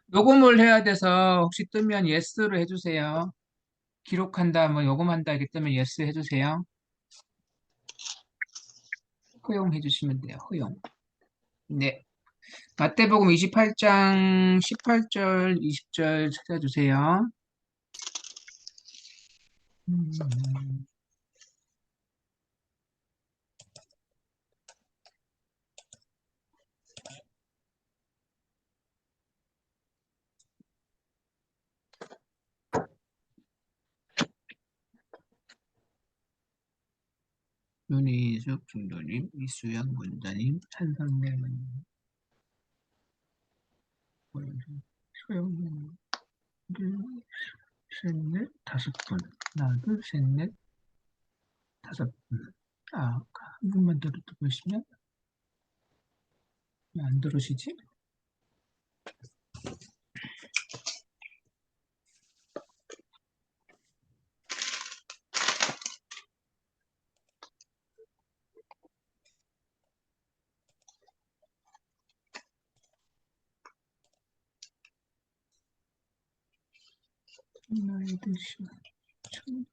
녹음을 해야 돼서 혹시 뜨면 예스를 해주세요. 기록한다, 뭐 녹음한다 이렇게 뜨면 예스 해주세요. 허용해 주시면 돼요. 허용. 네. 마태복음 28장 18절, 20절 찾아주세요. 윤희숙 중도님, 이수영 원장님, 한상래 원장님, 소영님, 둘, 셋, 넷, 다섯 분. 하나, 둘, 셋, 넷, 다섯 분. 한 분만 더 듣고 계시면 왜 안 들어오시지? 나이 드시면 참.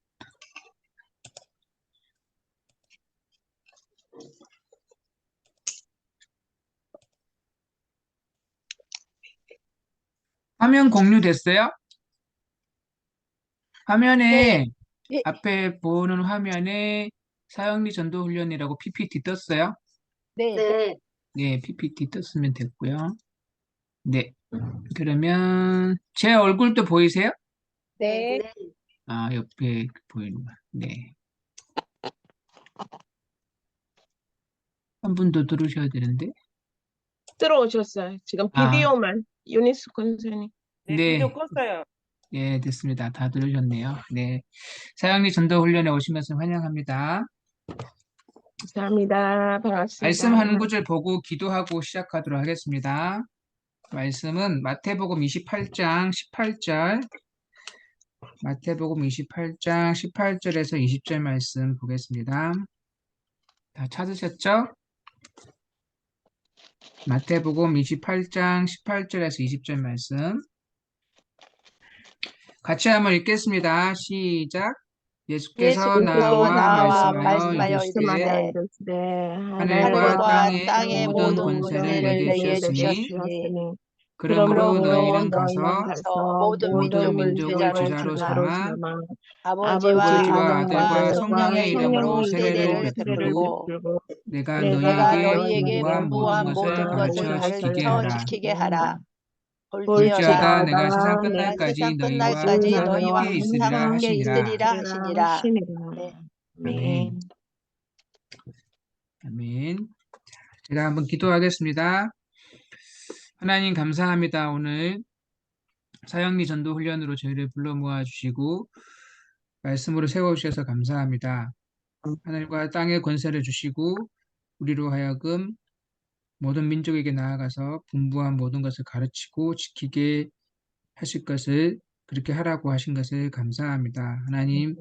화면 공유됐어요? 네, 화면에 네, 앞에 보는 화면에 사형리 전도 훈련이라고 PPT 떴어요? 네, 네, 네, PPT 떴으면 됐고요. 네, 그러면 제 얼굴도 보이세요? 네. 네. 옆에 보이는 거. 네, 한 분 더 들으셔야 되는데. 들어오셨어요. 지금 아, 비디오만 유니스 권사님. 네, 비디오 네, 껐어요. 네, 됐습니다. 다 들으셨네요. 네, 사형리 전도 훈련에 오시면서 환영합니다. 감사합니다. 반갑습니다. 말씀 한 구절 보고 기도하고 시작하도록 하겠습니다. 말씀은 마태복음 28장 18절, 마태복음 28장 18절에서 20절 말씀 보겠습니다. 다 찾으셨죠? 마태복음 28장 18절에서 20절 말씀. 같이 한번 읽겠습니다. 시작. 예수께서 예수께서 나와 나와 말씀하여 말씀하여 이르시되 이르시되 하늘과 하늘과 땅의 땅의 모든 모든 권세를 권세를 내게 내게 주셨으니 주셨으니 그러므로 그러므로 너희는 너희는 가서 가서 모든 모든 민족을 민족을 제자로 제자로 삼아 삼아 아버지와 아버지와 아들과 아들과 성령의 성령의 이름으로 이름으로 세례를 세례를 베풀고 베풀고 내가 내가 너희에게 너희에게 분부한 모든 분부한 것을 모든 것을 가르쳐 지키게 가르쳐 하라. 지키게 하라. 볼지어다 볼지어다 내가 세상 내가 끝날까지 세상 너희와 끝날까지 너희와 함께 항상 있으리라 함께 하시니라. 있으리라 하시니라. 네. 아멘. 아멘. 제가 한번 기도하겠습니다. 하나님 감사합니다. 오늘 사형리 전도 훈련으로 저희를 불러 모아 주시고 말씀으로 세워 주셔서 감사합니다. 하늘과 땅의 권세를 주시고 우리로 하여금 모든 민족에게 나아가서 분부한 모든 것을 가르치고 지키게 하실 것을 그렇게 하라고 하신 것을 감사합니다. 하나님,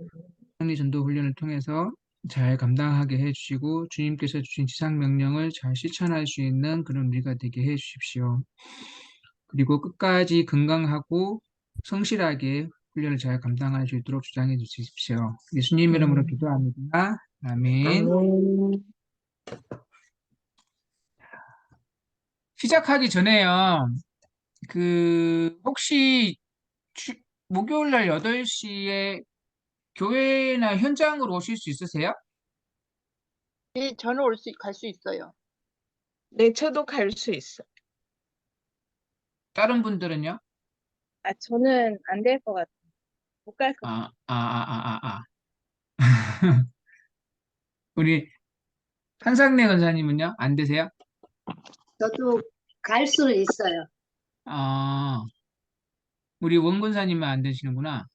사형리 전도 훈련을 통해서 잘 감당하게 해주시고 주님께서 주신 지상 명령을 잘 실천할 수 있는 그런 우리가 되게 해주십시오. 그리고 끝까지 건강하고 성실하게 훈련을 잘 감당할 수 있도록 주장해 주십시오. 예수님 이름으로 기도합니다. 아멘. 시작하기 전에요. 혹시 목요일 날 8시에 교회나 현장으로 오실 수 있으세요? 네, 저는 갈 수 있어요. 네, 저도 갈 수 있어요. 다른 분들은요? 저는 안 될 것 같아요. 못 갈 것 같아요. 우리 한상래 권사님은요? 안 되세요? 저도 갈 수는 있어요. 아, 우리 원 권사님은 안 되시는구나.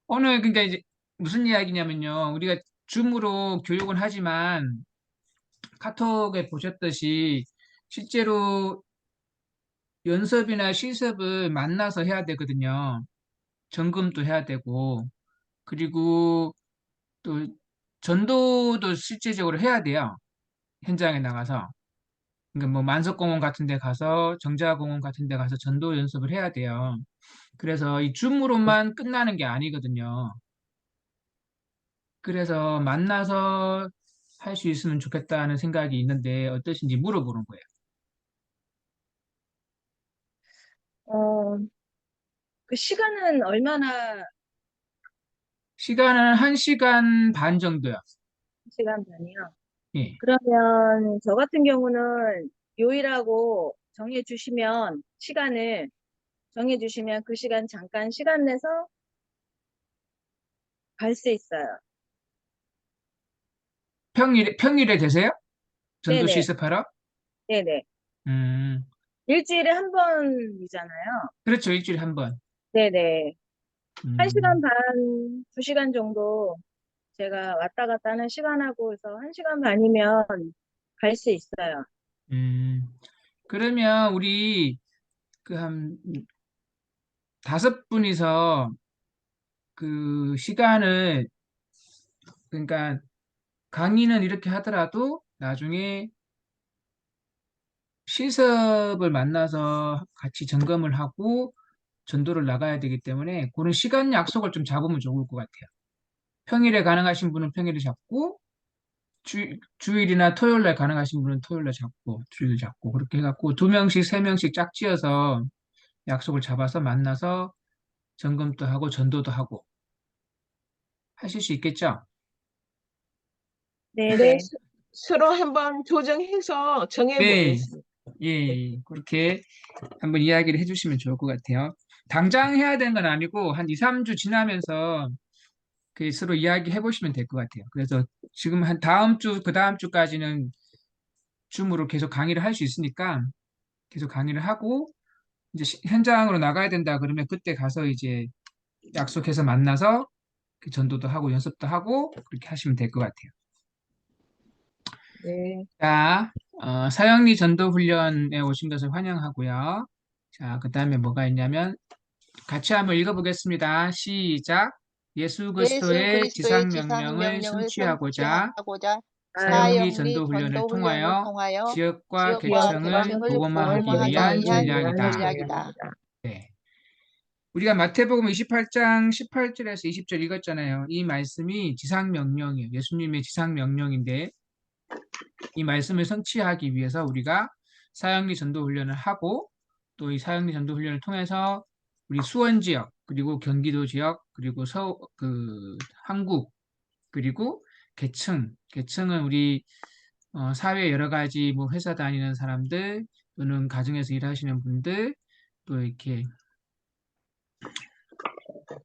오늘 그러니까 이제 무슨 이야기냐면요. 우리가 줌으로 교육은 하지만 카톡에 보셨듯이 실제로 연습이나 실습을 만나서 해야 되거든요. 점검도 해야 되고, 그리고 또 전도도 실제적으로 해야 돼요. 현장에 나가서. 그러니까 뭐 만석공원 같은 데 가서 정자공원 같은 데 가서 전도 연습을 해야 돼요. 그래서 이 줌으로만 끝나는 게 아니거든요. 그래서 만나서 할 수 있으면 좋겠다는 생각이 있는데 어떠신지 물어보는 거예요. 어, 그 시간은 얼마나 시간은 1시간 반 정도요. 시간 반이요? 예. 그러면 저 같은 경우는 요일하고 정해주시면 시간을 정해주시면 그 시간 잠깐 시간 내서 갈 수 있어요. 평일에 되세요? 전도 네네, 실습하러? 네네. 음, 일주일에 한 번이잖아요. 그렇죠. 일주일에 한 번. 네네. 한 시간 음, 반, 2시간 정도 제가 왔다 갔다 하는 시간하고 해서 1시간 반이면 갈 수 있어요. 음. 그러면 우리 그 한 5분이서 그 시간을 그러니까 강의는 이렇게 하더라도 나중에 실습을 만나서 같이 점검을 하고 전도를 나가야 되기 때문에 그런 시간 약속을 좀 잡으면 좋을 것 같아요. 평일에 가능하신 분은 평일에 잡고 주일이나 토요일 날 가능하신 분은 토요일 날 잡고 주일 잡고 그렇게 해갖고 2명씩 3명씩 짝지어서 약속을 잡아서 만나서 점검도 하고 전도도 하고 하실 수 있겠죠? 네, 네네. 서로 한번 조정해서 네. 정해보겠습니다. 예, 네. 예. 그렇게 한번 이야기를 해주시면 좋을 것 같아요. 당장 해야 되는 건 아니고 한 2, 3주 지나면서 그 서로 이야기해 보시면 될 것 같아요. 그래서 지금 한 다음 주, 그 다음 주까지는 줌으로 계속 강의를 할 수 있으니까 계속 강의를 하고 이제 현장으로 나가야 된다 그러면 그때 가서 이제 약속해서 만나서 그 전도도 하고 연습도 하고 그렇게 하시면 될 것 같아요. 네. 자, 사형리 전도 훈련에 오신 것을 환영하고요. 자, 그 다음에 뭐가 있냐면 같이 한번 읽어보겠습니다. 시작. 예수 예수 그리스도의 그리스도의 지상 지상 명령을 명령을 성취하고자 성취하고자 사형리 사형리 전도 훈련을 전도 훈련을 통하여 통하여 지역과 지역과 계층을 계층을 복음화하기 복음화하기 위한 위한 전략이다. 전략이다. 네. 우리가 마태복음 28장 18절에서 20절 읽었잖아요. 이 말씀이 지상 명령이에요. 예수님의 지상 명령인데 이 말씀을 성취하기 위해서 우리가 사형리 전도 훈련을 하고 또 이 사형리 전도 훈련을 통해서 우리 수원 지역 그리고 경기도 지역 그리고 한국 그리고 계층은 우리 사회 여러 가지 뭐 회사 다니는 사람들 또는 가정에서 일하시는 분들 또 이렇게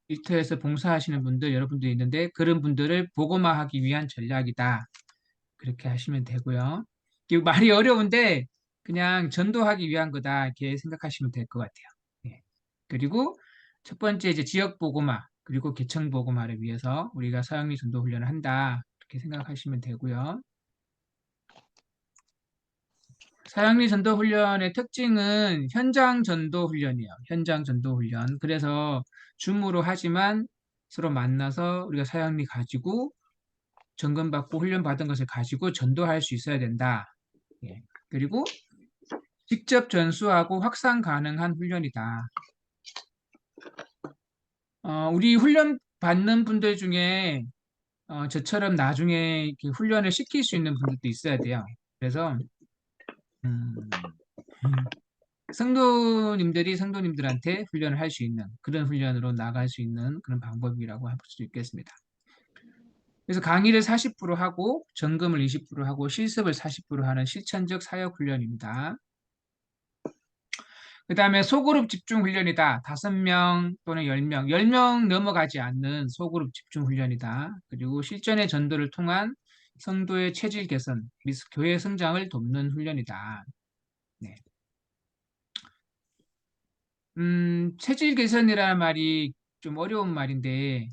일터에서 봉사하시는 분들 여러분들이 있는데 그런 분들을 복음화하기 위한 전략이다. 그렇게 하시면 되고요. 이 말이 어려운데 그냥 전도하기 위한 거다 이렇게 생각하시면 될 것 같아요. 예. 그리고 첫 번째 이제 지역 복음화 그리고 계층 복음화를 위해서 우리가 사형리 전도 훈련을 한다 이렇게 생각하시면 되고요. 사형리 전도 훈련의 특징은 현장 전도 훈련이에요. 현장 전도 훈련. 그래서 줌으로 하지만 서로 만나서 우리가 사형리 가지고 점검받고 훈련받은 것을 가지고 전도할 수 있어야 된다. 예. 그리고 직접 전수하고 확산 가능한 훈련이다. 우리 훈련 받는 분들 중에 저처럼 나중에 이렇게 훈련을 시킬 수 있는 분들도 있어야 돼요. 그래서 음, 성도님들이 성도님들한테 훈련을 할 수 있는 그런 훈련으로 나갈 수 있는 그런 방법이라고 할 수 있겠습니다. 그래서 강의를 40% 하고 점검을 20% 하고 실습을 40% 하는 실천적 사역 훈련입니다. 그 다음에 소그룹 집중 훈련이다. 5명 또는 10명, 10명 넘어가지 않는 소그룹 집중 훈련이다. 그리고 실전의 전도를 통한 성도의 체질 개선 및 교회 성장을 돕는 훈련이다. 네. 체질 개선이라는 말이 좀 어려운 말인데,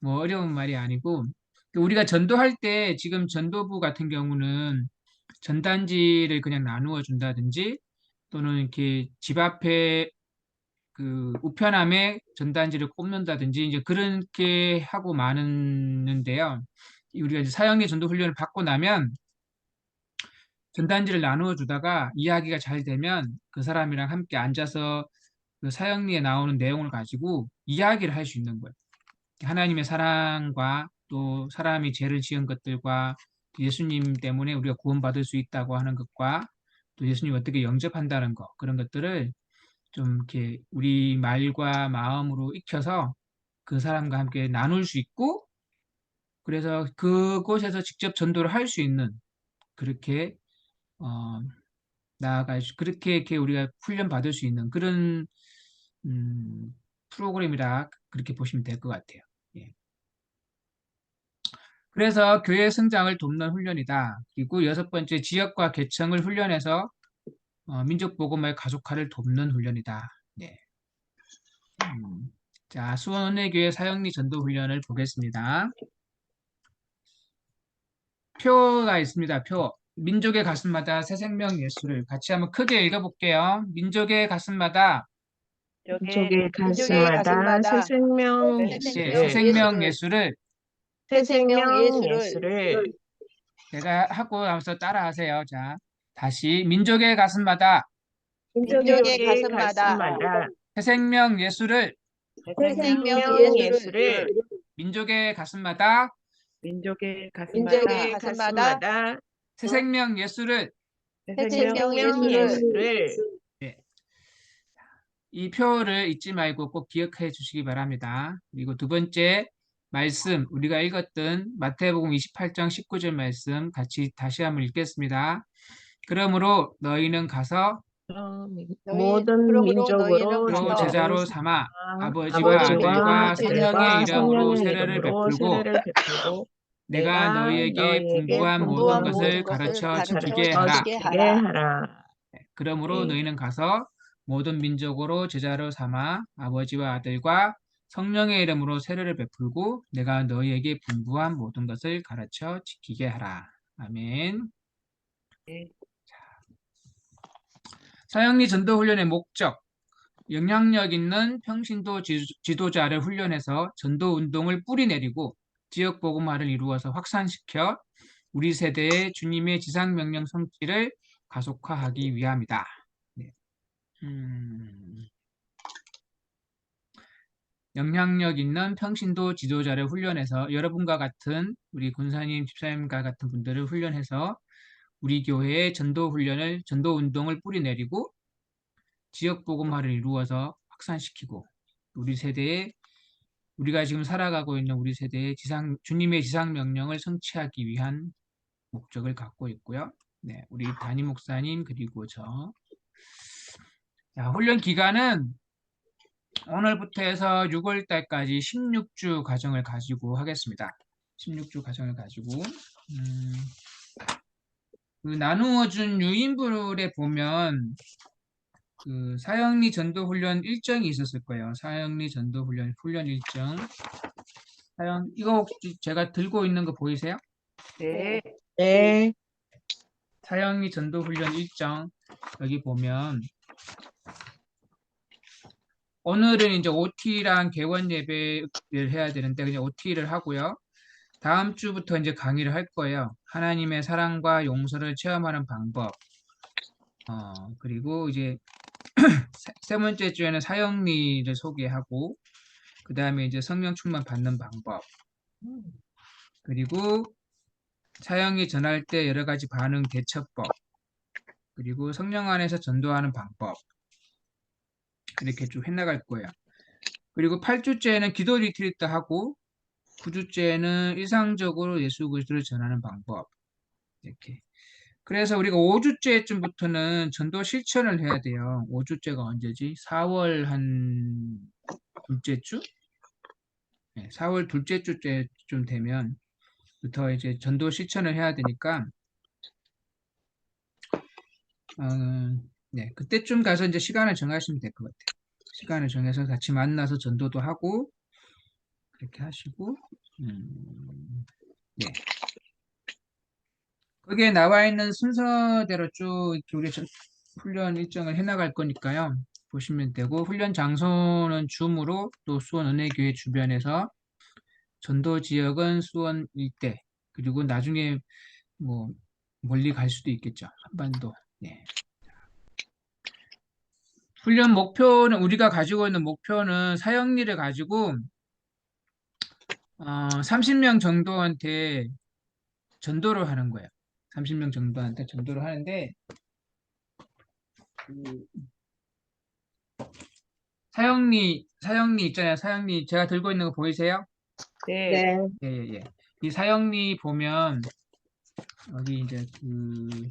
뭐 어려운 말이 아니고, 우리가 전도할 때 지금 전도부 같은 경우는 전단지를 그냥 나누어 준다든지, 또는 이렇게 집 앞에 그 우편함에 전단지를 꼽는다든지 이제 그렇게 하고 마는데요. 우리가 이제 사형리 전도 훈련을 받고 나면 전단지를 나누어 주다가 이야기가 잘 되면 그 사람이랑 함께 앉아서 그 사형리에 나오는 내용을 가지고 이야기를 할 수 있는 거예요. 하나님의 사랑과 또 사람이 죄를 지은 것들과 예수님 때문에 우리가 구원받을 수 있다고 하는 것과 또 예수님 어떻게 영접한다는 것, 그런 것들을 좀 이렇게 우리 말과 마음으로 익혀서 그 사람과 함께 나눌 수 있고, 그래서 그곳에서 직접 전도를 할 수 있는, 그렇게 어, 그렇게 이렇게 우리가 훈련 받을 수 있는 그런 프로그램이라 그렇게 보시면 될 것 같아요. 예. 그래서 교회 성장을 돕는 훈련이다. 그리고 여섯 번째, 지역과 계층을 훈련해서 민족 복음화의 가족화를 돕는 훈련이다. 네. 자, 수원은혜교회 사형리 전도 훈련을 보겠습니다. 표가 있습니다. 표. 민족의 가슴마다 새 생명 예수를 같이 한번 크게 읽어볼게요. 민족의 가슴마다 민족의 민족의 가슴마다 가슴마다 새 생명 예, 새 예수를, 생명 예수를 새 생명 생명 예수를 예수를 제가 하고 나서 따라하세요. 자, 다시 민족의 가슴마다 민족의 민족의 가슴마다 가슴마다 새 생명 예수를 새 생명 생명 예수를 예수를 민족의 가슴마다 민족의 민족의 가슴마다 가슴마다 새 생명 예수를 새 생명 생명 예수를 예수를 예, 이 표를 잊지 말고 꼭 기억해 주시기 바랍니다. 그리고 두 번째 말씀, 우리가 읽었던 마태복음 28장 19절 말씀 같이 다시 한번 읽겠습니다. 그러므로 너희는 가서 모든 그러므로 너희는 민족으로 또 가서 제자로 삼아 아버지와 아버지와 아들과 성령의 아들과 이름으로 성령의 세례를 이름으로 베풀고 세례를 베풀고 내가 너희에게 너희에게 분부한 모든 분부한 것을 모든 것을 가르쳐 가르쳐 지키게 하라. 지키게 지키게 하라. 하라. 그러므로 너희는 가서 모든 민족으로 제자로 삼아 아버지와 아들과 성령의 이름으로 세례를 베풀고 내가 너희에게 분부한 모든 것을 가르쳐 지키게 하라. 아멘. 네. 사형리 전도 훈련의 목적. 영향력 있는 평신도 지도자를 훈련해서 전도 운동을 뿌리내리고 지역 복음화를 이루어서 확산시켜 우리 세대의 주님의 지상명령 성취를 가속화하기 위함이다. 네. 영향력 있는 평신도 지도자를 훈련해서 여러분과 같은 우리 군사님, 집사님과 같은 분들을 훈련해서 우리 교회의 전도 운동을 뿌리내리고 지역 복음화를 이루어서 확산시키고 우리 세대에 우리가 지금 살아가고 있는 우리 세대의 주님의 지상 명령을 성취하기 위한 목적을 갖고 있고요. 네, 우리 담임 목사님 그리고 저. 자, 훈련 기간은 오늘부터 해서 6월 달까지 16주 과정을 가지고 하겠습니다. 16주 과정을 가지고 그 나누어준 유인물에 보면 그 사형리 전도 훈련 일정이 있었을 거예요. 사형리 전도 훈련 일정. 이거 혹시 제가 들고 있는 거 보이세요? 네. 네. 사형리 전도 훈련 일정 여기 보면 오늘은 이제 OT랑 개원 예배를 해야 되는데 그냥 OT를 하고요. 다음 주부터 이제 강의를 할 거예요. 하나님의 사랑과 용서를 체험하는 방법. 그리고 이제 세 번째 주에는 사형리를 소개하고 그 다음에 이제 성령 충만 받는 방법. 그리고 사형이 전할 때 여러 가지 반응 대처법. 그리고 성령 안에서 전도하는 방법. 이렇게 쭉 해나갈 거예요. 그리고 8주째는 기도 리트리트 하고 9주째는 일상적으로 예수 그리스도를 전하는 방법. 이렇게. 그래서 우리가 5주째쯤부터는 전도 실천을 해야 돼요. 5주째가 언제지? 4월 한 둘째 주? 네, 4월 둘째 주쯤 되면 부터 이제 전도 실천을 해야 되니까 네, 그때쯤 가서 이제 시간을 정하시면 될 것 같아요. 시간을 정해서 같이 만나서 전도도 하고 그렇게 하시고 네. 거기에 나와 있는 순서대로 쭉 우리 훈련 일정을 해나갈 거니까요. 보시면 되고 훈련 장소는 줌으로 또 수원 은혜교회 주변에서 전도 지역은 수원 일대 그리고 나중에 뭐 멀리 갈 수도 있겠죠. 한반도. 네. 훈련 목표는 우리가 가지고 있는 목표는 사역리를 가지고 30명 정도한테 전도를 하는 거예요. 30명 정도한테 전도를 하는데 그 사역리 있잖아요. 사역리 제가 들고 있는 거 보이세요? 네. 예, 예, 예. 이 사역리 보면 여기 이제 그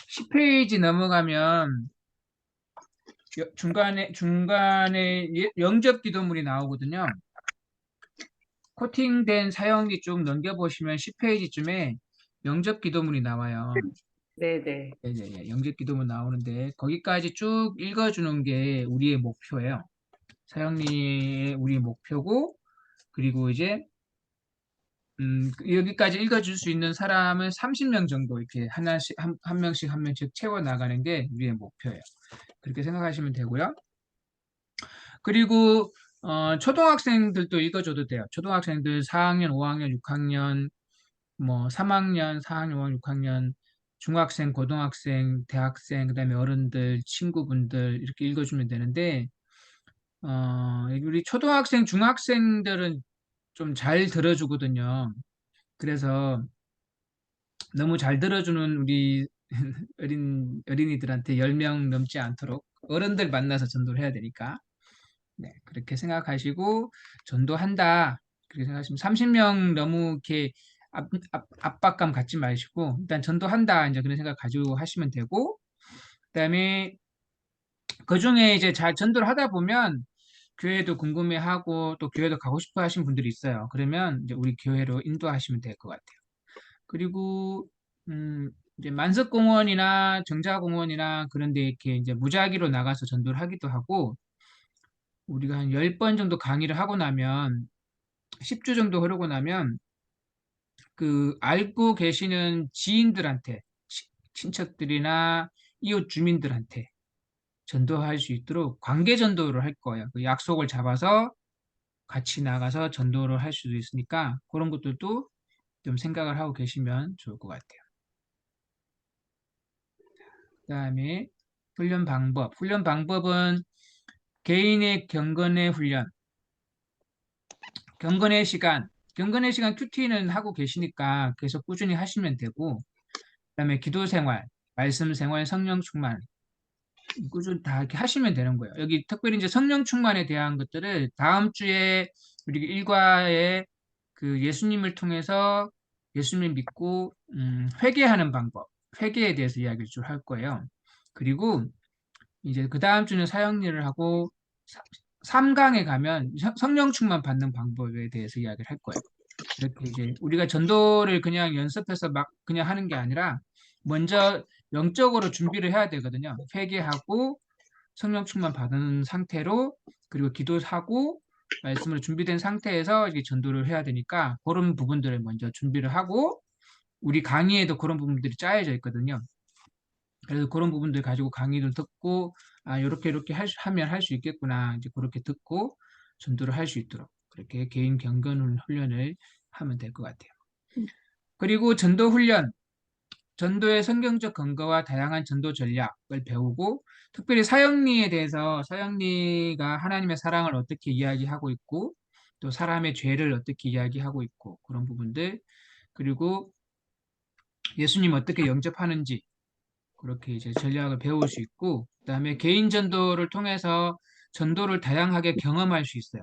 10페이지 넘어가면 중간에 영접 기도물이 나오거든요. 코팅된 사역리 쭉 넘겨보시면 10페이지쯤에 영접 기도물이 나와요. 네네. 예, 예, 예. 영접 기도문 나오는데 거기까지 쭉 읽어주는 게 우리의 목표예요. 사역리의 우리의 목표고 그리고 이제 여기까지 읽어줄 수 있는 사람은 30명 정도 이렇게 하나씩 한 명씩 한 명씩 채워 나가는 게 우리의 목표예요. 그렇게 생각하시면 되고요. 그리고 초등학생들도 읽어줘도 돼요. 초등학생들 4학년, 5학년, 6학년, 뭐 3학년, 4학년, 5학년, 6학년, 중학생, 고등학생, 대학생, 그다음에 어른들, 친구분들 이렇게 읽어주면 되는데 우리 초등학생, 중학생들은 좀 잘 들어주거든요. 그래서 너무 잘 들어주는 우리 어린이들한테 10명 넘지 않도록 어른들 만나서 전도를 해야 되니까 네, 그렇게 생각하시고 전도한다 그렇게 생각하시면 30명 너무 이렇게 압박감 갖지 마시고 일단 전도한다 이제 그런 생각 가지고 하시면 되고 그다음에 그 중에 이제 잘 전도를 하다 보면 교회도 궁금해하고 또 교회도 가고 싶어 하시는 분들이 있어요. 그러면 이제 우리 교회로 인도하시면 될 것 같아요. 그리고 이제 만석공원이나 정자공원이나 그런 데 이렇게 이제 무작위로 나가서 전도를 하기도 하고 우리가 한 10번 정도 강의를 하고 나면 10주 정도 흐르고 나면 그 알고 계시는 지인들한테 친척들이나 이웃 주민들한테 전도할 수 있도록 관계 전도를 할 거예요. 그 약속을 잡아서 같이 나가서 전도를 할 수도 있으니까 그런 것들도 좀 생각을 하고 계시면 좋을 것 같아요. 그다음에 훈련 방법. 훈련 방법은 개인의 경건의 훈련, 경건의 시간 큐티는 하고 계시니까 계속 꾸준히 하시면 되고, 그다음에 기도 생활, 말씀 생활, 성령 충만 꾸준히 다 이렇게 하시면 되는 거예요. 여기 특별히 이제 성령 충만에 대한 것들을 다음 주에 우리 일과에 그 예수님을 통해서 예수님을 믿고 회개하는 방법, 회개에 대해서 이야기를 좀 할 거예요. 그리고 이제 그 다음 주는 사역일을 하고 3강에 가면 성령 충만 받는 방법에 대해서 이야기를 할 거예요. 이렇게 이제 우리가 전도를 그냥 연습해서 막 그냥 하는 게 아니라 먼저 영적으로 준비를 해야 되거든요. 회개하고 성령 충만 받은 상태로 그리고 기도하고 말씀으로 준비된 상태에서 이게 전도를 해야 되니까 그런 부분들을 먼저 준비를 하고 우리 강의에도 그런 부분들이 짜여져 있거든요. 그래서 그런 부분들 가지고 강의를 듣고 아 이렇게 하면 할 수 있겠구나 이제 그렇게 듣고 전도를 할 수 있도록 그렇게 개인 경건 훈련을 하면 될 것 같아요. 그리고 전도 훈련, 전도의 성경적 근거와 다양한 전도 전략을 배우고 특별히 사역리에 대해서 사역리가 하나님의 사랑을 어떻게 이야기하고 있고 또 사람의 죄를 어떻게 이야기하고 있고 그런 부분들 그리고 예수님 어떻게 영접하는지 그렇게 이제 전략을 배울 수 있고, 그다음에 개인 전도를 통해서 전도를 다양하게 경험할 수 있어요.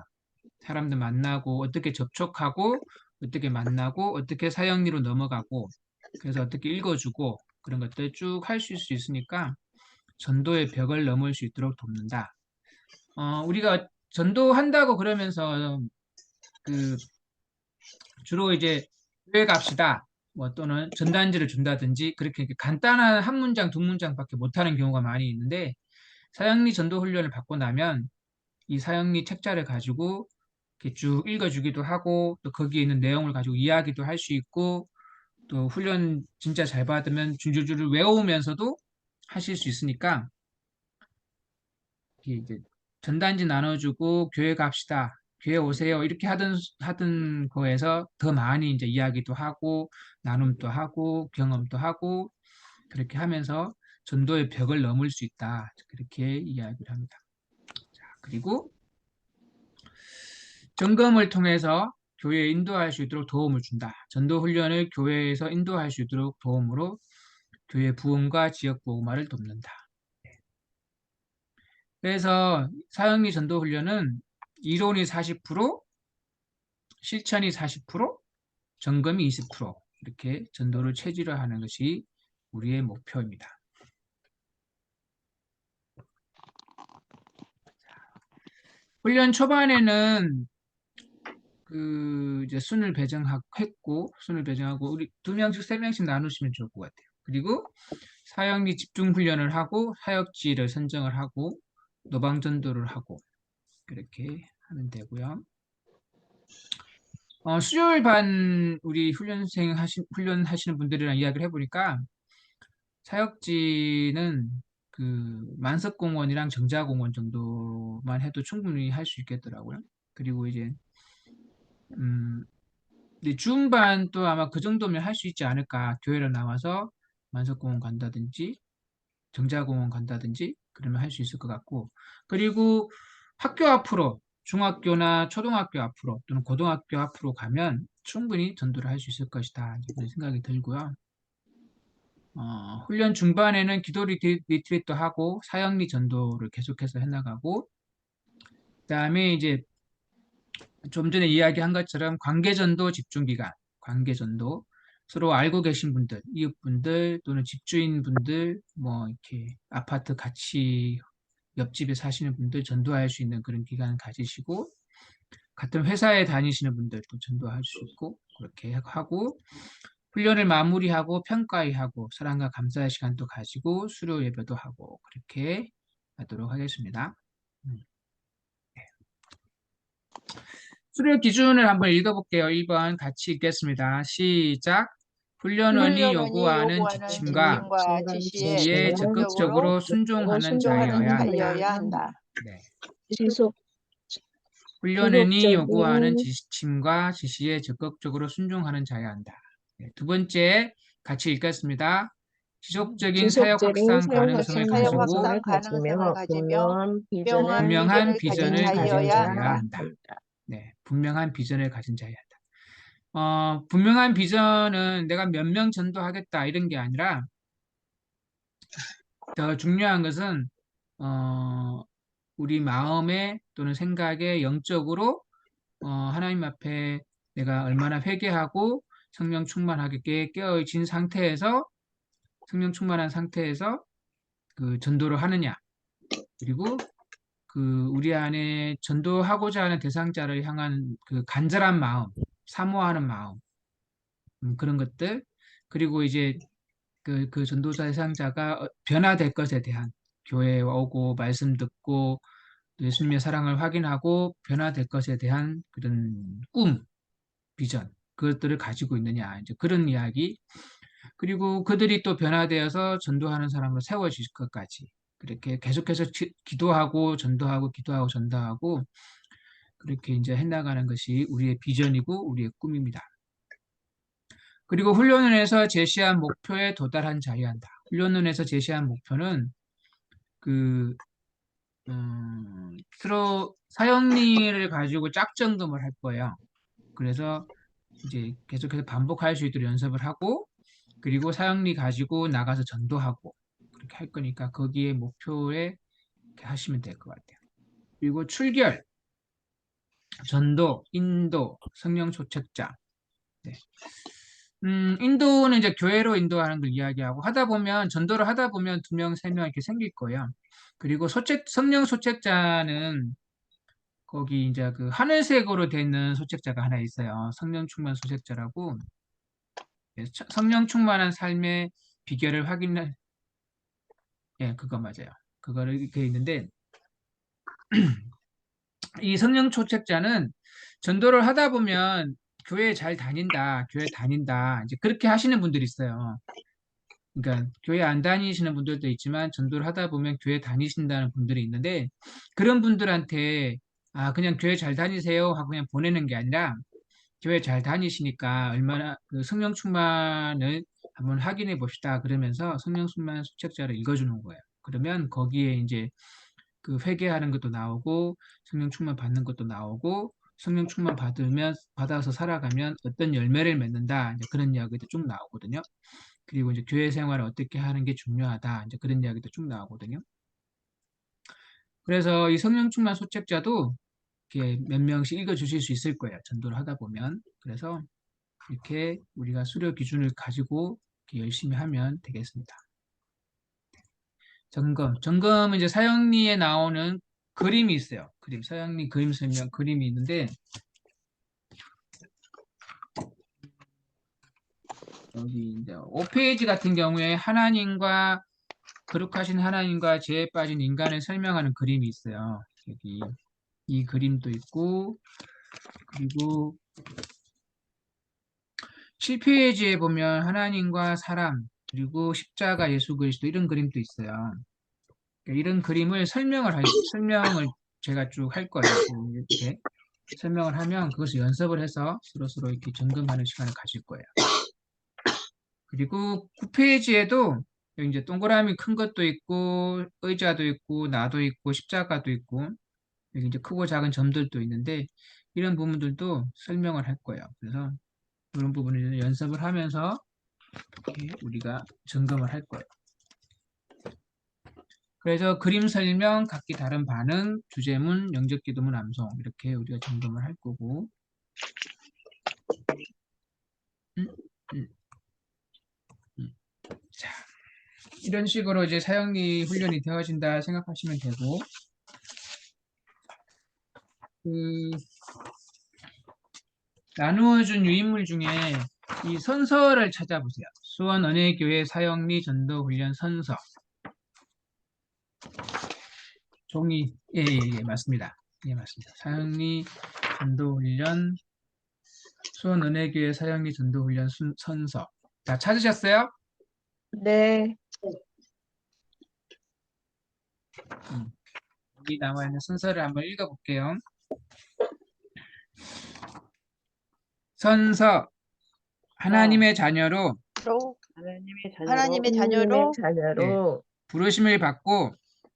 사람들 만나고 어떻게 접촉하고 어떻게 만나고 어떻게 사역리로 넘어가고 그래서 어떻게 읽어주고 그런 것들 쭉 할 수 있으니까 전도의 벽을 넘을 수 있도록 돕는다. 우리가 전도한다고 그러면서 그 주로 이제 교회 갑시다. 뭐 또는 전단지를 준다든지 그렇게 간단한 한 문장, 두 문장밖에 못하는 경우가 많이 있는데 사역리 전도 훈련을 받고 나면 이 사역리 책자를 가지고 이렇게 쭉 읽어주기도 하고 또 거기에 있는 내용을 가지고 이야기도 할 수 있고 또 훈련 진짜 잘 받으면 줄줄줄 외우면서도 하실 수 있으니까 이제 전단지 나눠주고 교회 갑시다. 교회 오세요. 이렇게 하던 거에서 더 많이 이제 이야기도 하고 나눔도 하고 경험도 하고 그렇게 하면서 전도의 벽을 넘을 수 있다. 그렇게 이야기를 합니다. 자, 그리고 점검을 통해서 교회에 인도할 수 있도록 도움을 준다. 전도 훈련을 교회에서 인도할 수 있도록 도움으로 교회 부흥과 지역 복음화를 돕는다. 그래서 사형리 전도 훈련은 이론이 40%, 실천이 40%, 점검이 20% 이렇게 전도를 체질화하는 것이 우리의 목표입니다. 훈련 초반에는 이제 순을 배정하고 우리 2명씩 3명씩 나누시면 좋을 것 같아요. 그리고 사역리 집중 훈련을 하고 사역지를 선정을 하고 노방전도를 하고 그렇게 하면 되고요. 수요일 반 우리 훈련하시는 분들이랑 이야기를 해보니까 사역지는 그 만석공원이랑 정자공원 정도만 해도 충분히 할 수 있겠더라고요. 그리고 이제 근데 중반 또 아마 그 정도면 할 수 있지 않을까. 교회로 나와서 만석공원 간다든지 정자공원 간다든지 그러면 할 수 있을 것 같고 그리고 학교 앞으로 중학교나 초등학교 앞으로 또는 고등학교 앞으로 가면 충분히 전도를 할 수 있을 것이다. 그런 생각이 들고요. 훈련 중반에는 기도 리트리트 하고 사역리 전도를 계속해서 해나가고 그다음에 이제 좀 전에 이야기한 것처럼 관계전도 집중기간, 관계전도 서로 알고 계신 분들, 이웃분들 또는 집주인분들, 뭐 이렇게 아파트 같이 옆집에 사시는 분들 전도할 수 있는 그런 기간을 가지시고 같은 회사에 다니시는 분들도 전도할 수 있고 그렇게 하고 훈련을 마무리하고 평가하고 사랑과 감사의 시간도 가지고 수료 예배도 하고 그렇게 하도록 하겠습니다. 수료 기준을 한번 읽어볼게요. 1번 같이 읽겠습니다. 시작. 훈련원이 요구하는 지침과 지시에 지시에 적극적으로 순종하는 자여야 한다. 자여야 한다. 네. 지속 훈련원이 지속적인 요구하는 지침과 지시에 적극적으로 순종하는 자여야 한다. 네. 두 번째 같이 읽겠습니다. 지속적인 사역 확산 가능성을 사역 가지고 확산 가능성을 가지며 분명한 비전을 가진 자여야 한다. 한다. 네, 분명한 비전을 가진 자여야 한다. 분명한 비전은 내가 몇 명 전도하겠다 이런 게 아니라 더 중요한 것은 우리 마음에 또는 생각에 영적으로 하나님 앞에 내가 얼마나 회개하고 성령 충만하게 깨어진 상태에서 성령 충만한 상태에서 그 전도를 하느냐 그리고 그 우리 안에 전도하고자 하는 대상자를 향한 그 간절한 마음, 사모하는 마음 그런 것들 그리고 이제 그 전도자 대상자가 변화될 것에 대한 교회에 오고 말씀 듣고 또 예수님의 사랑을 확인하고 변화될 것에 대한 그런 꿈, 비전 그것들을 가지고 있느냐 이제 그런 이야기 그리고 그들이 또 변화되어서 전도하는 사람으로 세워질 것까지 그렇게 계속해서 기도하고 전도하고 기도하고 전도하고 그렇게 이제 해나가는 것이 우리의 비전이고 우리의 꿈입니다. 그리고 훈련원에서 제시한 목표에 도달한 자여한다. 훈련원에서 제시한 목표는 그 서로 사형리를 가지고 짝점검을 할 거예요. 그래서 이제 계속해서 반복할 수 있도록 연습을 하고 그리고 사형리 가지고 나가서 전도하고 그렇게 할 거니까 거기에 목표에 이렇게 하시면 될 것 같아요. 그리고 출결, 전도, 인도, 성령 초책자. 네. 인도는 이제 교회로 인도하는 걸 이야기하고 하다 보면 전도를 하다 보면 2명, 3명 이렇게 생길 거예요. 그리고 성령 소책자는 거기 이제 그 하늘색으로 돼 있는 소책자가 하나 있어요. 성령 충만 소책자라고 성령 충만한 삶의 비결을 확인할 예, 그거 맞아요. 그거를 이렇게 있는데 이 성령 초책자는 전도를 하다 보면 교회 잘 다닌다, 교회 다닌다, 이제 그렇게 하시는 분들이 있어요. 그러니까 교회 안 다니시는 분들도 있지만 전도를 하다 보면 교회 다니신다는 분들이 있는데 그런 분들한테 그냥 교회 잘 다니세요 하고 그냥 보내는 게 아니라 교회 잘 다니시니까 얼마나 그 성령 충만을 한번 확인해 봅시다. 그러면서 성령 충만 수책자를 읽어주는 거예요. 그러면 거기에 이제 그 회개하는 것도 나오고 성령 충만 받는 것도 나오고 성령 충만 받아서 살아가면 어떤 열매를 맺는다. 이제 그런 이야기도 쭉 나오거든요. 그리고 이제 교회 생활을 어떻게 하는 게 중요하다. 이제 그런 이야기도 쭉 나오거든요. 그래서 이 성령 충만 소책자도 이렇게 몇 명씩 읽어주실 수 있을 거예요. 전도를 하다 보면. 그래서 이렇게 우리가 수료 기준을 가지고 이렇게 열심히 하면 되겠습니다. 점검은 이제 사형리에 나오는 그림이 있어요. 사형리 그림 설명 그림이 있는데 여기 이제 5페이지 같은 경우에 거룩하신 하나님과 죄에 빠진 인간을 설명하는 그림이 있어요. 여기 이 그림도 있고 그리고 7페이지에 보면 하나님과 사람 그리고 십자가 예수 그리스도 이런 그림도 있어요. 그러니까 이런 그림을 설명을 제가 쭉 할 거예요. 이렇게 설명을 하면 그것을 연습을 해서 서로 이렇게 점검하는 시간을 가질 거예요. 그리고 9페이지에도 여기 이제 동그라미 큰 것도 있고 의자도 있고 나도 있고 십자가도 있고 여기 이제 크고 작은 점들도 있는데 이런 부분들도 설명을 할 거예요. 그래서 이런 부분을 연습을 하면서 이렇게 우리가 점검을 할 거예요. 그래서 그림 설명, 각기 다른 반응, 주제문, 영적 기도문, 암송 이렇게 우리가 점검을 할 거고 음, 음, 자, 이런 식으로 이제 사형리 훈련이 되어진다 생각하시면 되고 그 나누어준 유인물 중에 이 선서를 찾아보세요. 수원은혜교회 사형리 전도 훈련 선서 종이 맞습니다. 예, 맞습니다. 사형리 전도 훈련 수원은혜교회 사형리 전도 훈련 선서 자, 찾으셨어요? 네. 여기 나와 있는 순서를 한번 읽어볼게요. 선서 하나님의 자녀로 하나님의 자녀로 자녀로 부르심을 받고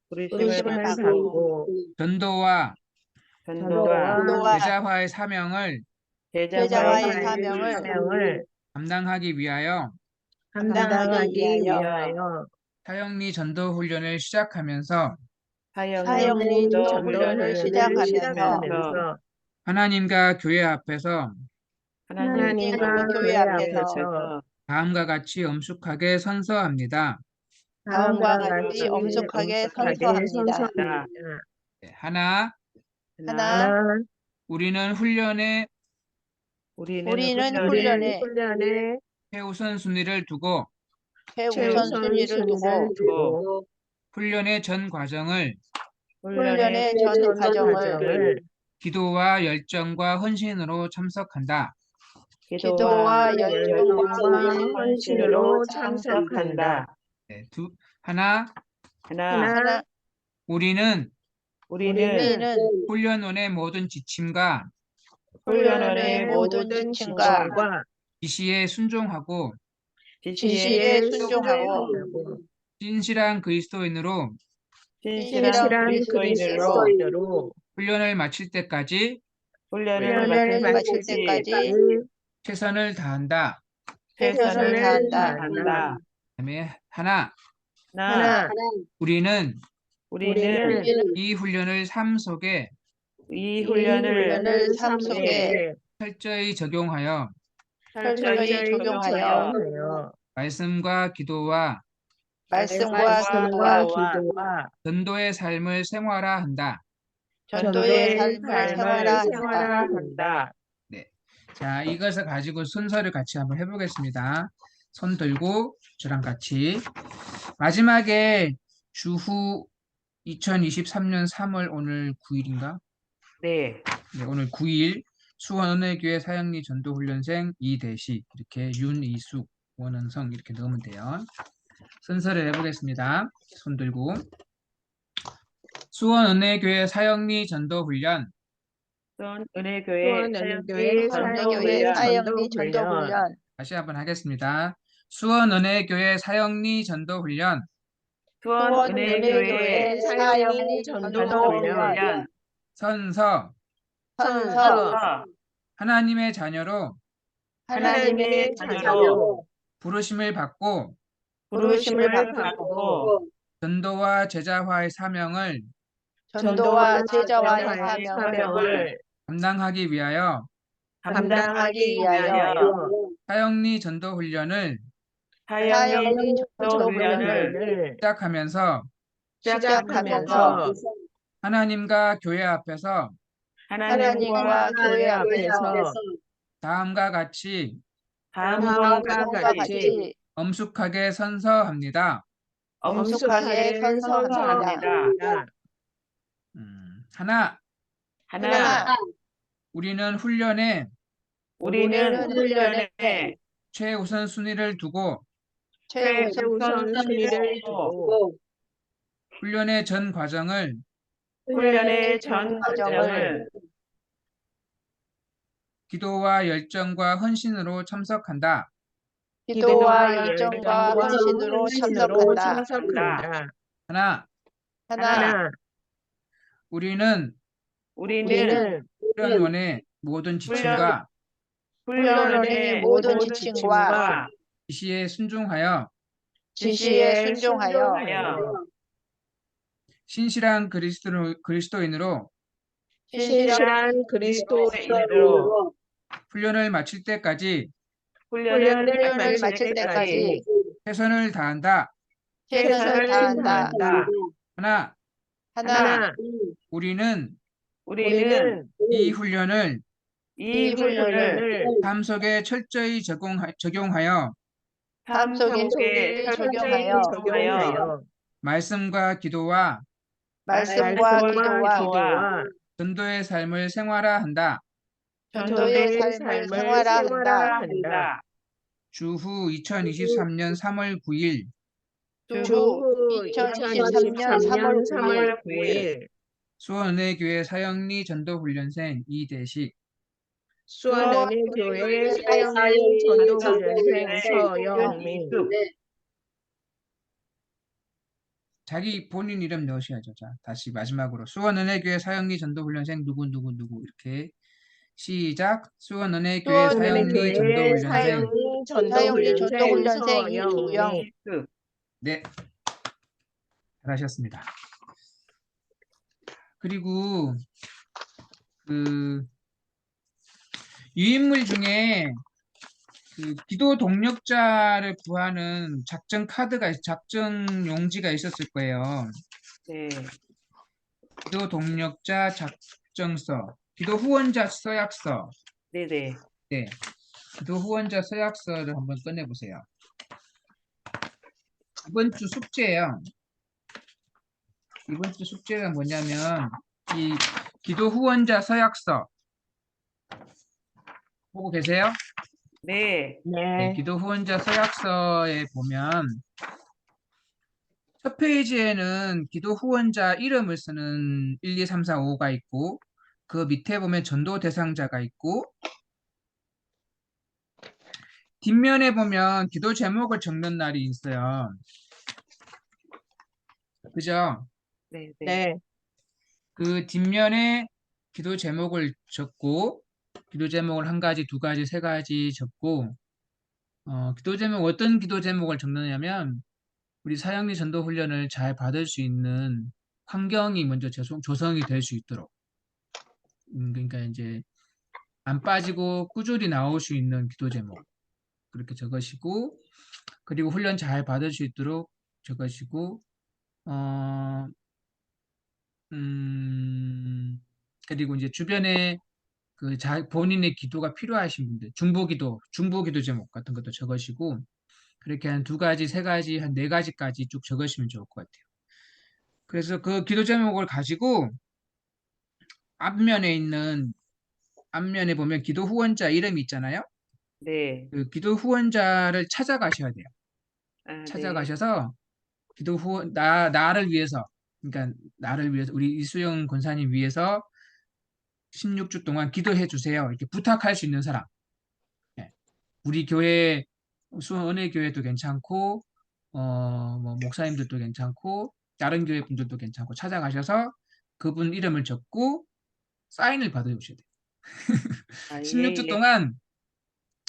부르심을 받고 받고 전도와 전도와 제자화의 사명을 제자와의 사명을 감당하기 위하여 감당하기 위하여 위하여 사형리 전도 훈련을 시작하면서 사형리 전도 훈련을 시작하면서 하나님과 교회 앞에서 하나님과 교회 앞에서 다음과 같이 엄숙하게 선서합니다. 다음과 같이 엄숙하게 선서합니다. 네, 하나, 하나, 우리는 훈련에 우리는 훈련에 최우선순위를 두고 최우선순위를 두고 훈련의 전 과정을 훈련의 전 과정을 기도와 열정과 헌신으로 참석한다. 기도와 열정과 헌신으로 참석한다. 네, 하나, 하나, 우리는 우리는 훈련원의 모든 지침과 훈련원의 모든 지침과 지시에 순종하고 지시에 순종하고 진실한 그리스도인으로 훈련을 마칠 때까지 훈련을 마칠 때까지 최선을 다한다. 그다음에 하나, 우리는 이 훈련을 삶 속에 철저히 적용하여 말씀과 기도와 전도의 삶을 생활화한다. 네. 자, 이것을 가지고 순서를 같이 한번 해보겠습니다. 손 들고 저랑 같이 마지막에 주후 2023년 3월 오늘 9일인가? 네. 네, 오늘 9일 수원은혜교회 사역리 전도훈련생 이대식 이렇게 윤이숙 원은성 이렇게 넣으면 돼요. 순서를 해보겠습니다. 손 들고 수원은혜교회 사역리 전도훈련 수원은혜교회 수원은혜교회 사역리 전도교회 사역리 사역리 전도훈련. 전도훈련. 다시 한번 하겠습니다. 수원은혜교회 사역리 전도훈련 수원은혜교회 사역리 전도훈련. 선서 선서 하나님의 자녀로 하나님의 자녀로 부르심을 받고 부르심을 받고 전도와 제자화의 사명을 전도와 제자와의 제자와의 사명을 감당하기 위하여 감당하기 위하여 사역리 전도훈련을 사역리 전도훈련을 전도훈련을 시작하면서 시작하면서 하나님과 교회 앞에서 하나님과 교회 앞에서 다음과 같이 다음과 다음과 같이 같이 엄숙하게 선서합니다. 엄숙하게 선서합니다. 하나, 하나, 우리는 훈련에 우리는 훈련에 최우선 순위를 두고 최우선 순위를 두고 훈련의 전 과정을 훈련의 전 과정을 기도와 열정과 헌신으로 참석한다. 기도와 열정과 헌신으로 참석한다. 하나, 하나, 우리는 우리는 훈련원의 모든 지침과 훈련의 모든 지침과 지시에 순종하여 지시에 순종하여 신실한 그리스도인으로 신실한 그리스도인으로 훈련을 마칠 때까지 훈련을 마칠 때까지 최선을 다한다. 최선을 다한다. 하나, 하나, 우리는 우리는 이 훈련을 이 훈련을 삶 속에 철저히 적용하여 삶 속에 적용하여 말씀과 기도와 말씀과 기도와 전도의 삶을 생활화한다. 전도의 삶을 생활화한다. 주후 2023년 3월 9일 주후 2023년 3월 9일 수원은혜교회 사역리 전도훈련생 이대식 수원은혜교회 사역리 전도훈련생 서영민. 자기 본인 이름 넣으셔야죠. 자, 다시 마지막으로 수원은혜교회 사역리 전도훈련생 누구 이렇게 시작. 수원은혜교회 사역리 전도훈련생 사역리 사역리 전도훈련생 전도훈련생 이두영. 서영민. 네, 잘하셨습니다. 그리고 그 유인물 중에 그 기도 동력자를 구하는 작전 용지가 있었을 거예요. 네. 기도 동력자 작정서, 기도 후원자 서약서. 네네. 네, 기도 후원자 서약서를 한번 꺼내보세요. 이번 주 숙제예요. 이번 주 숙제가 뭐냐면 이 기도 후원자 서약서 보고 계세요? 네. 네, 기도 후원자 서약서에 보면 첫 페이지에는 기도 후원자 이름을 쓰는 1, 2, 3, 4, 5가 있고 그 밑에 보면 전도 대상자가 있고 뒷면에 보면 기도 제목을 적는 날이 있어요. 그죠? 네. 네. 그 뒷면에 기도 제목을 적고 기도 제목을 한 가지, 두 가지, 세 가지 적고 기도 제목 어떤 기도 제목을 적느냐면 우리 사역리 전도 훈련을 잘 받을 수 있는 환경이 먼저 조성이 될 수 있도록 그러니까 이제 안 빠지고 꾸준히 나올 수 있는 기도 제목 그렇게 적으시고 그리고 훈련 잘 받을 수 있도록 적으시고 그리고 이제 주변에 본인의 기도가 필요하신 분들 중보기도 제목 같은 것도 적으시고 그렇게 한 두 가지, 세 가지, 한 네 가지까지 쭉 적으시면 좋을 것 같아요. 그래서 그 기도 제목을 가지고 앞면에 있는 앞면에 보면 기도 후원자 이름이 있잖아요. 네. 그 기도 후원자를 찾아가셔야 돼요. 아, 네. 찾아가셔서 기도 후원 나를 위해서, 그러니까 나를 위해서, 우리 이수영 권사님 위해서 16주 동안 기도해 주세요. 이렇게 부탁할 수 있는 사람. 예. 우리 교회 수원은혜 교회도 괜찮고 뭐 목사님들도 괜찮고 다른 교회 분들도 괜찮고 찾아가셔서 그분 이름을 적고 사인을 받아오셔야 돼요. 아, 예, 16주 예. 동안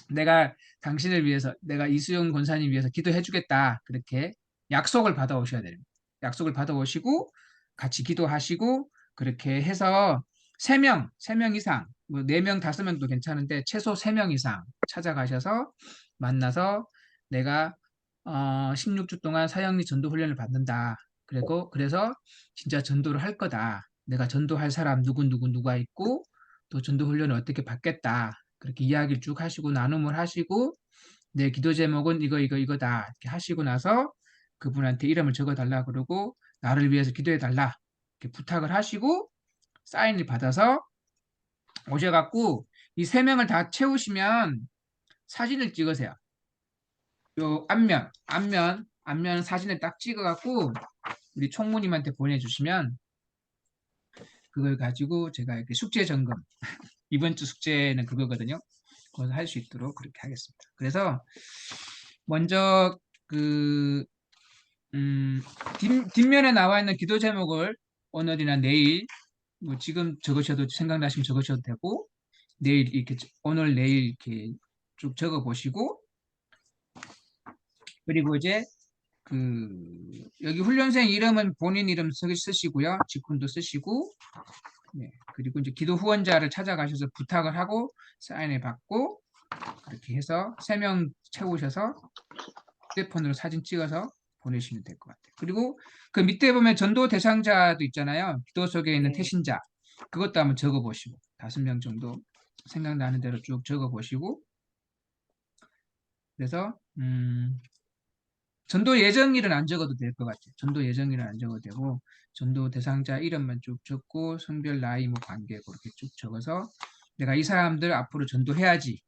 내가 당신을 위해서, 내가 이수영 권사님 위해서 기도해 주겠다. 그렇게 약속을 받아오셔야 됩니다. 약속을 받아오시고 같이 기도하시고 그렇게 해서 3명 이상, 뭐 4명, 5명도 괜찮은데 최소 3명 이상 찾아가셔서 만나서 내가 16주 동안 사형리 전도 훈련을 받는다. 그리고 그래서 진짜 전도를 할 거다. 내가 전도할 사람 누가 있고 또 전도 훈련을 어떻게 받겠다. 그렇게 이야기를 쭉 하시고 나눔을 하시고 내 기도 제목은 이거다 이렇게 하시고 나서 그분한테 이름을 적어달라 그러고 나를 위해서 기도해달라 이렇게 부탁을 하시고 사인을 받아서 오셔갖고 이 3명을 다 채우시면 사진을 찍으세요. 요 앞면 사진을 딱 찍어갖고 우리 총무님한테 보내주시면 그걸 가지고 제가 이렇게 숙제 점검 이번 주 숙제는 그거거든요. 그걸 할 수 있도록 그렇게 하겠습니다. 그래서 먼저 그 뒷면에 나와 있는 기도 제목을 오늘이나 내일 뭐 지금 적으셔도 생각나시면 적으셔도 되고 내일 이렇게 오늘 내일 이렇게 쭉 적어 보시고 그리고 이제 여기 훈련생 이름은 본인 이름 쓰시고요. 직군도 쓰시고 네, 그리고 이제 기도 후원자를 찾아가셔서 부탁을 하고 사인을 받고 그렇게 해서 3명 채우셔서 휴대폰으로 사진 찍어서 보내시면 될 것 같아요. 그리고 그 밑에 보면 전도 대상자도 있잖아요. 기도 속에 있는 네. 태신자. 그것도 한번 적어보시고 5명 정도 생각나는 대로 쭉 적어보시고 그래서 전도 예정일은 안 적어도 될 것 같아요. 전도 예정일은 안 적어도 되고 전도 대상자 이름만 쭉 적고 성별, 나이, 뭐 관계 그렇게 쭉 적어서 내가 이 사람들 앞으로 전도해야지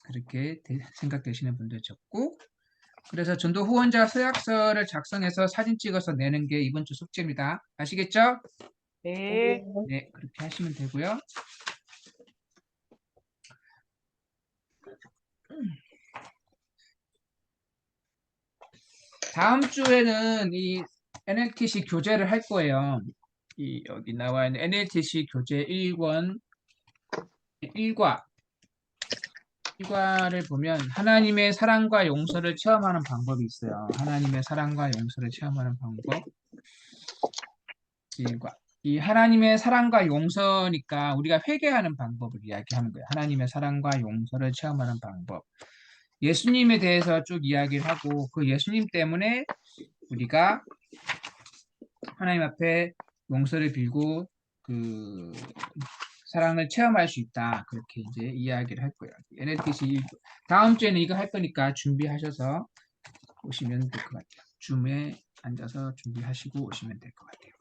그렇게 생각되시는 분들 적고 그래서 전도 후원자 서약서를 작성해서 사진 찍어서 내는 게 이번 주 숙제입니다. 아시겠죠? 네. 네, 그렇게 하시면 되고요. 다음 주에는 이 NLTC 교재를 할 거예요. 여기 나와 있는 NLTC 교재 1권 1과 1과를 보면 하나님의 사랑과 용서를 체험하는 방법이 있어요. 하나님의 사랑과 용서를 체험하는 방법 1과 이 하나님의 사랑과 용서니까 우리가 회개하는 방법을 이야기하는 거예요. 하나님의 사랑과 용서를 체험하는 방법. 예수님에 대해서 쭉 이야기를 하고 그 예수님 때문에 우리가 하나님 앞에 용서를 빌고 그 사랑을 체험할 수 있다. 그렇게 이제 이야기를 할 거예요. NLTC 다음 주에는 이거 할 거니까 준비하셔서 오시면 될 것 같아요. 줌에 앉아서 준비하시고 오시면 될 것 같아요.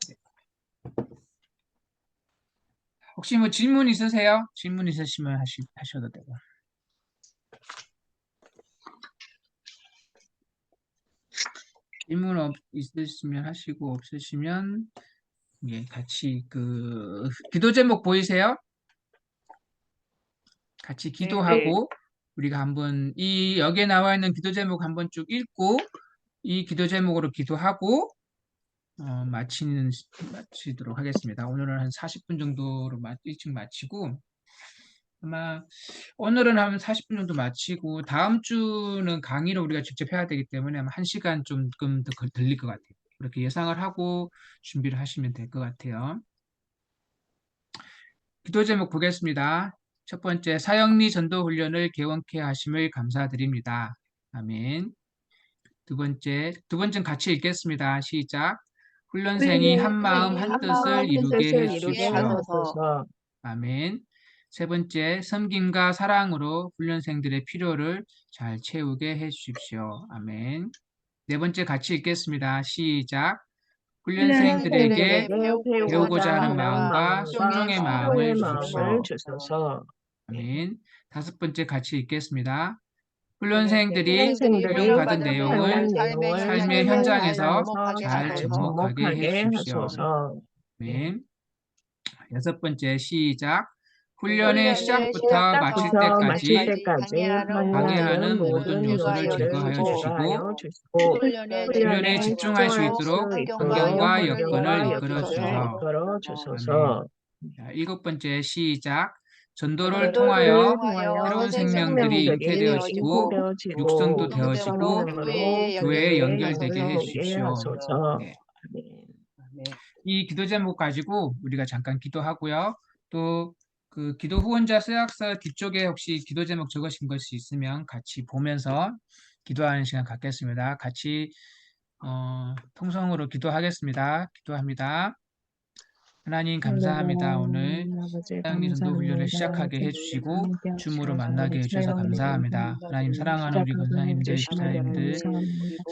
네. 혹시 뭐 질문 있으세요? 질문 있으시면 하셔도 되고. 질문 있으시면 하시고 없으시면 예, 같이 기도 제목 보이세요? 같이 기도하고 우리가 한번 여기에 나와 있는 기도 제목 한번 쭉 읽고 이 기도 제목으로 기도하고 마치도록 하겠습니다. 오늘은 한 40분 정도로 일찍 마치고 아마 오늘은 한 40분 정도 마치고 다음 주는 강의를 우리가 직접 해야 되기 때문에 아마 1시간 조금 더 들릴 것 같아요. 그렇게 예상을 하고 준비를 하시면 될 것 같아요. 기도 제목 보겠습니다. 첫 번째, 사형리 전도 훈련을 개원케 하심을 감사드립니다. 아멘. 두 번째는 같이 읽겠습니다. 시작. 훈련생이 한 마음 한 뜻을 이루게 해주십시오. 아멘. 세 번째, 섬김과 사랑으로 훈련생들의 필요를 잘 채우게 해주십시오. 아멘. 네 번째 같이 읽겠습니다. 시작. 훈련생들에게 배우고자 배우고자 하는 하는 마음과 순종의 마음을 주십시오. 주소서. 아멘. 다섯 번째 같이 읽겠습니다. 훈련생들이 훈련생들이 훈련받은 내용을 내용을 삶의 현장에서 잘 잘 접목하게 해주십시오. 하소서. 아멘. 여섯 번째 시작. 훈련의 훈련의 시작부터 마칠 시작부터 때까지 방해하는 모든 요소를 제거하여 주시고 훈련에 집중할 수 있도록 환경과 여건을 이끌어 주소서. 자, 일곱 번째 시작. 전도를 통하여 새로운 생명들이 잉태되어지고 육성도 되어지고 교회에 연결되게 해주십시오. 네. 이 기도 제목 가지고 우리가 잠깐 기도하고요. 또 그 기도 후원자 서약서 뒤쪽에 혹시 기도 제목 적으신 것이 있으면 같이 보면서 기도하는 시간 갖겠습니다. 같이 통성으로 기도하겠습니다. 기도합니다. 하나님 감사합니다. 오늘 사랑니 전도 훈련을 시작하게 해주시고 줌으로 만나게 해주셔서 감사합니다. 하나님 사랑하는 우리 권사님들, 집사님들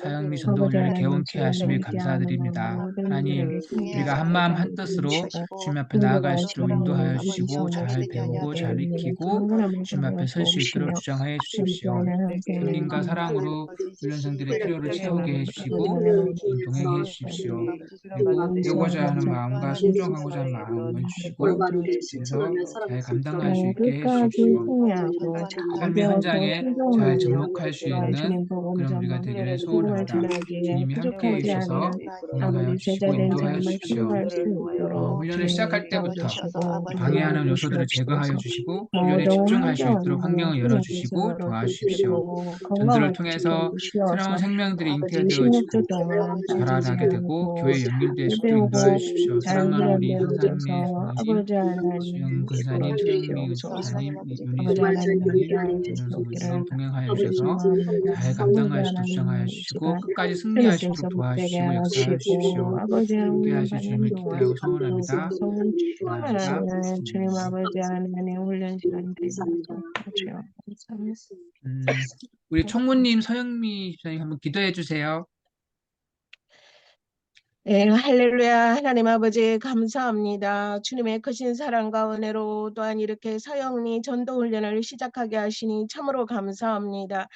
사랑니 전도 훈련을 개원케 하심을 감사드립니다. 하나님 우리가 한마음 한뜻으로 주님 앞에 나아갈 수 있도록 인도하여 주시고 잘 배우고 잘 익히고 주님 앞에 설 수 있도록 주장하여 주십시오. 성령과 사랑으로 훈련생들의 필요를 채우게 해주시고 동행해 주십시오. 그리고 배우고자 하는 마음과 순종하고자 하는 마음을 주시고 올바르게 그래서 실천하며 잘 살아갈 수 감당할 수 있도록 있게 해주십시오. 잘 삶의 현장에 잘 접목할 수 있는 그런 우리가 되기를 소원합니다. 주님이 함께해 주셔서 동행하여 주시고 인도하여 주십시오. 훈련을 시작할 때부터 방해하는 요소들을 제거하여 주시고 훈련에 집중할 수 있도록 환경을 열어주시고 도와주십시오. 전도를 통해서 새로운 생명들이 잉태되어지고 자라나게 되고 교회에 연결될 수 있도록 인도하여 주십시오. 사랑하는 우리 한상민 선생님, 수영 근사님, 최영미 근사님, 윤희 정말 저희 선생님, 하나님 모든 동행하여 더불어 주셔서 주시고 잘 감당할 수 있도록 주장하여 주시고 끝까지 승리할 수 있도록 도와주시고 역사하여 주십시오. 함께하실 주님을 기대하고 소원합니다. 감사합니다. 주님 아버지 하나님 훈련 시간 감사합니다. 우리 총무님 서영미 선생님 한번 기도해 주세요. 네, 할렐루야. 하나님 아버지 감사합니다. 주님의 크신 사랑과 은혜로 또한 이렇게 서영리 전도훈련을 시작하게 하시니 참으로 감사합니다.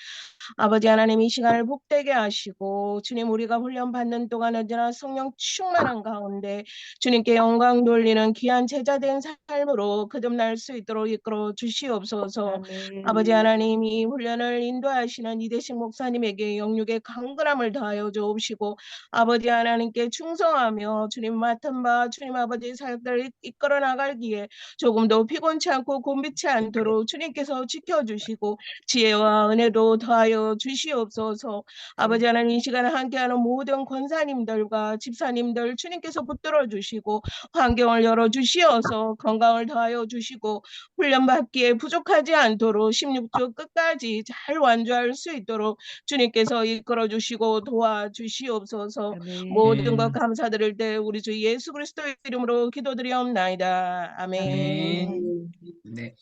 아버지 하나님 이 시간을 복되게 하시고 주님 우리가 훈련받는 동안 언제나 성령 충만한 가운데 주님께 영광 돌리는 귀한 제자된 삶으로 거듭날 수 있도록 이끌어 주시옵소서. 아버지 하나님 이 훈련을 인도하시는 이대식 목사님에게 영육의 강건함을 다하여 주옵시고 아버지 하나님께 충성하며 주님 맡은 바 주님 아버지 사역들을 이끌어 나가기에 조금도 피곤치 않고 곤비치 않도록 주님께서 지켜주시고 지혜와 은혜도 더하여 주시옵소서. 아버지 하나님 이 시간에 함께하는 모든 권사님들과 집사님들 주님께서 붙들어 주시고 환경을 열어 주시어서 건강을 더하여 주시고 훈련받기에 부족하지 않도록 16주 끝까지 잘 완주할 수 있도록 주님께서 이끌어 주시고 도와주시옵소서. 모든 것 감사드릴 때 우리 주 예수 그리스도의 이름으로 기도드리옵나이다. 아멘. 네.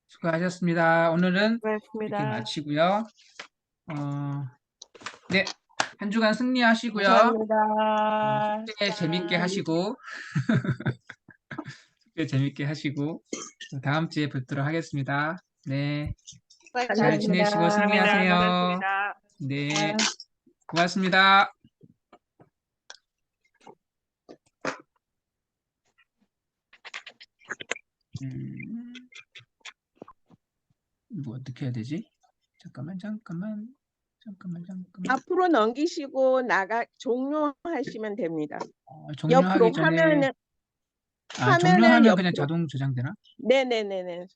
수고하셨습니다. 오늘은 이렇게 마치고요. 네, 한 주간 승리하시고요. 감사합니다. 숙제 재밌게 하시고 숙제 재밌게 하시고 다음 주에 뵙도록 하겠습니다. 네, 잘 지내시고 승리하세요. 네, 고맙습니다. 이거 어떻게 해야 되지? 잠깐만. 앞으로 넘기시고 종료하시면 됩니다. 종료하기 옆으로 전에 화면을 종료하면 옆으로. 그냥 자동 저장되나? 네네네네.